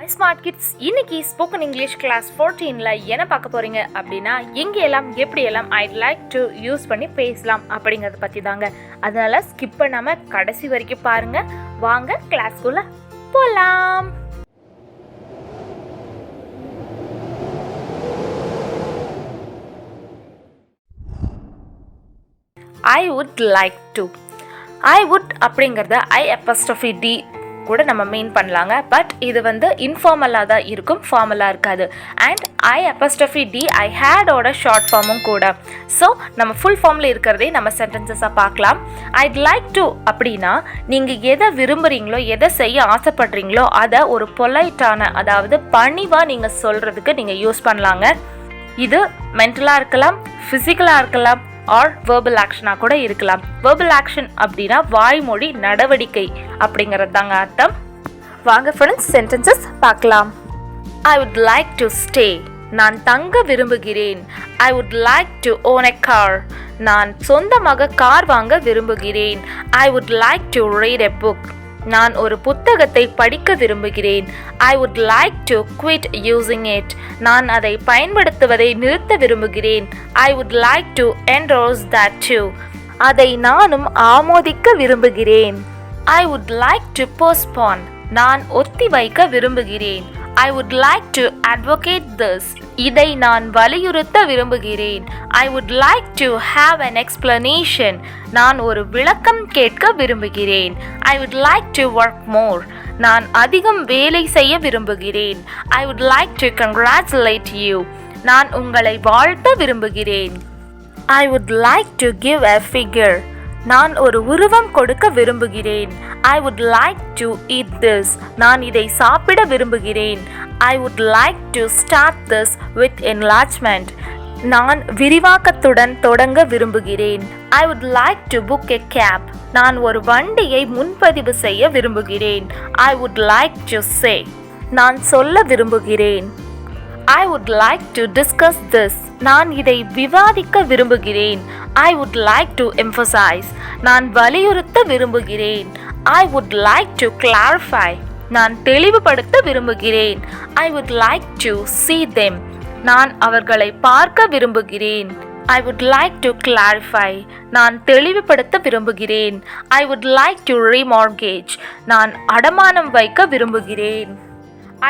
Hi smart kids, இன்னைக்கு spoken English class 14ல என்ன பார்க்க போறீங்க அப்படின்னா, எங்கெல்லாம் எப்படியெல்லாம் ஐட் லைக் டு யூஸ் பண்ணி பேசலாம் அப்படிங்கிறத பற்றி தாங்க. அதனால ஸ்கிப் பண்ணாமல் கடைசி வரைக்கும் பாருங்க. வாங்க கிளாஸ்க்குள்ள போகலாம். ஐ would like to. I would அப்படிங்கிறத I' கூட நம்ம மீன் பண்ணலாங்க. பட் இது இன்ஃபார்மலாக தான் இருக்கும், ஃபார்மலாக இருக்காது. அண்ட் I' ஐ ஹேடோட ஷார்ட் ஃபார்மும் கூட. ஸோ நம்ம ஃபுல் ஃபார்மில் இருக்கிறதே நம்ம சென்டென்சஸாக பார்க்கலாம். ஐட் லைக் டு அப்படின்னா நீங்கள் எதை விரும்புகிறீங்களோ, எதை செய்ய ஆசைப்படுறீங்களோ அதை ஒரு பொலைட்டான, அதாவது பணிவாக நீங்கள் சொல்கிறதுக்கு நீங்கள் யூஸ் பண்ணலாங்க. இது மென்டலாக இருக்கலாம், ஃபிசிக்கலாக இருக்கலாம், ஆர் வேர்பல் ஆக்ஷனாக கூட இருக்கலாம். வேர்பல் ஆக்ஷன் அப்படின்னா வாய்மொழி நடவடிக்கை அப்படிங்கிறது தாங்க அர்த்தம். வாங்க ஃப்ரெண்ட்ஸ் சென்டென்சஸ் பார்க்கலாம். I would like to stay. நான் தங்க விரும்புகிறேன். I would like to own a car. நான் சொந்தமாக கார் வாங்க விரும்புகிறேன். I would like to read a book. நான் ஒரு புத்தகத்தை படிக்க விரும்புகிறேன். I would like to quit using it. நான் அதை பயன்படுத்துவதை நிறுத்த விரும்புகிறேன். I would like to endorse that too. அதை நானும் ஆமோதிக்க விரும்புகிறேன். I would like to postpone. நான் ஒத்தி வைக்க விரும்புகிறேன். I would like to advocate this. இதை நான் வலியுறுத்த விரும்புகிறேன். I would like to have an explanation. நான் ஒரு விளக்கம் கேட்க விரும்புகிறேன். I would like to work more. நான் அதிகம் வேலை செய்ய விரும்புகிறேன். I would like to congratulate you. நான் உங்களை வாழ்த்த விரும்புகிறேன். I would like to give a figure. நான் ஒரு உருவம் கொடுக்க விரும்புகிறேன். I would like to eat this. நான் இதை சாப்பிட விரும்புகிறேன். I would like to start this with enlargement. நான் விரிவாக்கத்துடன் தொடங்க விரும்புகிறேன். I would like to book a cab. நான் ஒரு வண்டியை முன்பதிவு செய்ய விரும்புகிறேன். I would like to say. நான் சொல்ல விரும்புகிறேன். I would like to discuss this. நான் இதை விவாதிக்க விரும்புகிறேன். I would like to emphasize. நான் வலியுறுத்த விரும்புகிறேன். I would like to clarify. நான் தெளிவுபடுத்த விரும்புகிறேன். I would like to see them. நான் அவர்களை பார்க்க விரும்புகிறேன். I would like to clarify. நான் தெளிவுபடுத்த விரும்புகிறேன். I would like to remortgage. நான் அடமானம் வைக்க விரும்புகிறேன்.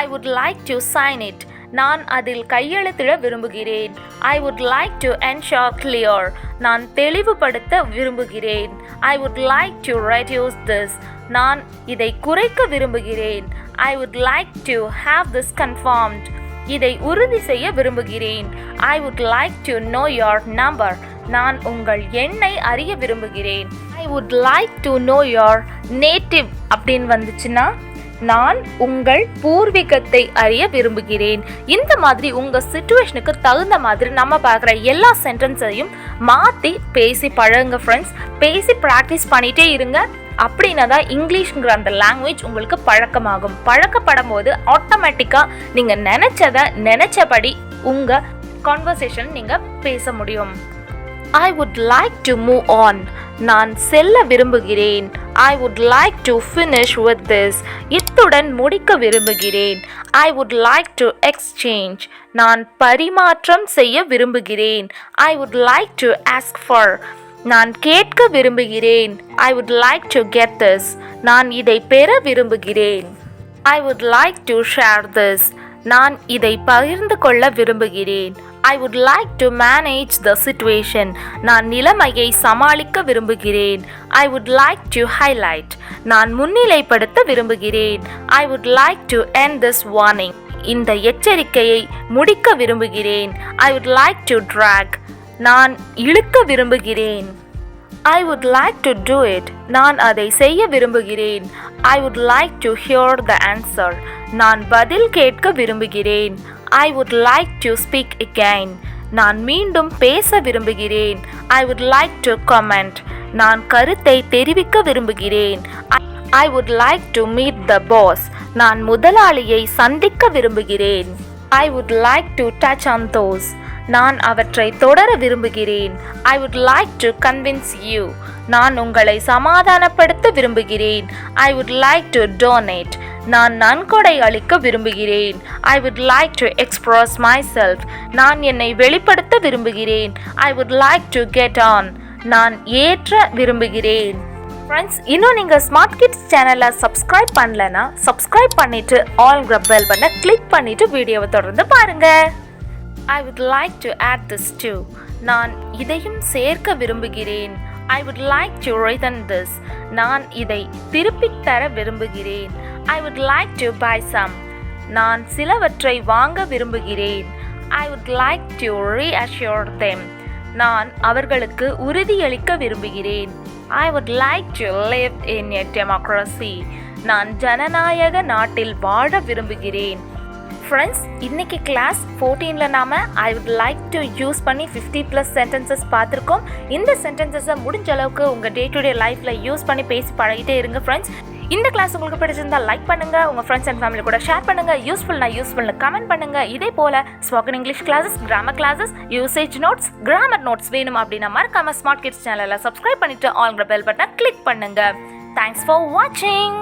I would like to sign it. நான் அதில் கையெழுத்திட விரும்புகிறேன். I would like to ensure clear. நான் தெளிவுபடுத்த விரும்புகிறேன். I would like to reduce this. நான் இதை குறைக்க விரும்புகிறேன். I would like to have this confirmed. இதை உறுதி செய்ய விரும்புகிறேன். I would like to know your number. நான் உங்கள் எண்ணை அறிய விரும்புகிறேன். I would like to know your native அப்படின்னு வந்துச்சுன்னா நான் உங்கள் பூர்வீகத்தை அறிய விரும்புகிறேன். இந்த மாதிரி உங்கள் சிச்சுவேஷனுக்கு தகுந்த மாதிரி நம்ம பார்க்குற எல்லா சென்டென்ஸையும் மாற்றி பேசி பழகுங்க ஃப்ரெண்ட்ஸ். பேசி ப்ராக்டிஸ் பண்ணிகிட்டே இருங்க. அப்படின்னா தான் இங்கிலீஷ்ங்கிற அந்த லாங்குவேஜ் உங்களுக்கு பழக்கமாகும். பழக்கப்படும் போது ஆட்டோமேட்டிக்காக நீங்கள் நினச்சபடி உங்கள் கான்வர்சேஷன் நீங்கள் பேச முடியும். I would like to move on. நான் செல்ல விரும்புகிறேன். I would like to finish with this. இத்துடன் முடிக்க விரும்புகிறேன். I would like to exchange. நான் பரிமாற்றம் செய்ய விரும்புகிறேன். I would like to ask for. நான் கேட்க விரும்புகிறேன். I would like to get this. நான் இதை பெற விரும்புகிறேன். I would like to share this. நான் இதை பகிர்ந்து கொள்ள விரும்புகிறேன். I would like to manage the situation. நான் நிலைமையை சமாளிக்க விரும்புகிறேன். I would like to highlight. நான் முன்னிலைப்படுத்த விரும்புகிறேன். I would like to end this warning. இந்த எச்சரிக்கையை முடிக்க விரும்புகிறேன். I would like to drag. நான் இழுக்க விரும்புகிறேன். I would like to do it. நான் அதை செய்ய விரும்புகிறேன். I would like to hear the answer. நான் பதில் கேட்க விரும்புகிறேன். I would like to speak again. நான் மீண்டும் பேச விரும்புகிறேன். I would like to comment. நான் கருத்தை தெரிவிக்க விரும்புகிறேன். I would like to meet the boss. நான் முதலாளியை சந்திக்க விரும்புகிறேன். I would like to touch on those. நான் அவற்றை தொடர விரும்புகிறேன். I would like to convince you. நான் உங்களை சமாதானப்படுத்த விரும்புகிறேன். I would like to donate. நான் நன்கொடை அளிக்க விரும்புகிறேன். I would like to express myself. நான் என்னை வெளிப்படுத்த விரும்புகிறேன். I would like to get on. நான் ஏற்ற விரும்புகிறேன். ஃப்ரெண்ட்ஸ், இன்னும் நீங்கள் ஸ்மார்ட் கிட்ஸ் சேனலை சப்ஸ்கிரைப் பண்ணலன்னா சப்ஸ்கிரைப் பண்ணிவிட்டு ஆல்ங்கிற பெல் பட்டனை கிளிக் பண்ணிவிட்டு வீடியோவை தொடர்ந்து பாருங்கள். I would like to add this too. நான் இதையும் சேர்க்க விரும்புகிறேன். I would like to return this. நான் இதை திருப்பித் தர விரும்புகிறேன். I would like to buy some. நான் சிலவற்றை வாங்க விரும்புகிறேன். I would like to reassure them. நான் அவர்களுக்கு உறுதியளிக்க விரும்புகிறேன். I would like to live in a democracy. நான் ஜனநாயக நாட்டில் வாழ விரும்புகிறேன். ஃப்ரெண்ட்ஸ், இன்றைக்கி கிளாஸ் 14ல் நாம் ஐ வுட் லைக் டு யூஸ் பண்ணி 50+ சென்டென்சஸ் பார்த்துருக்கோம். இந்த சென்டென்சஸை முடிஞ்ச அளவுக்கு உங்கள் டே டு டே லைஃப்பில் யூஸ் பண்ணி பேசி பழகிட்டே இருங்க ஃப்ரெண்ட்ஸ். இந்த கிளாஸ் உங்களுக்கு பிடிச்சிருந்தால் லைக் பண்ணுங்கள், உங்கள் ஃப்ரெண்ட்ஸ் அண்ட் ஃபேமிலி கூட ஷேர் பண்ணுங்கள். யூஸ்ஃபுல்னு கமெண்ட் பண்ணுங்கள். இதே போல் spoken English classes, grammar classes, usage notes, grammar notes வேணும் அப்படின்னா மறக்காமல் ஸ்மார்ட் கிட்ஸ் சேனலில் சப்ஸ்கிரைப் பண்ணிவிட்டு ஆல்ங்கிற பெல் பட்டனை கிளிக் பண்ணுங்கள். தேங்க்ஸ் ஃபார் வாட்சிங்.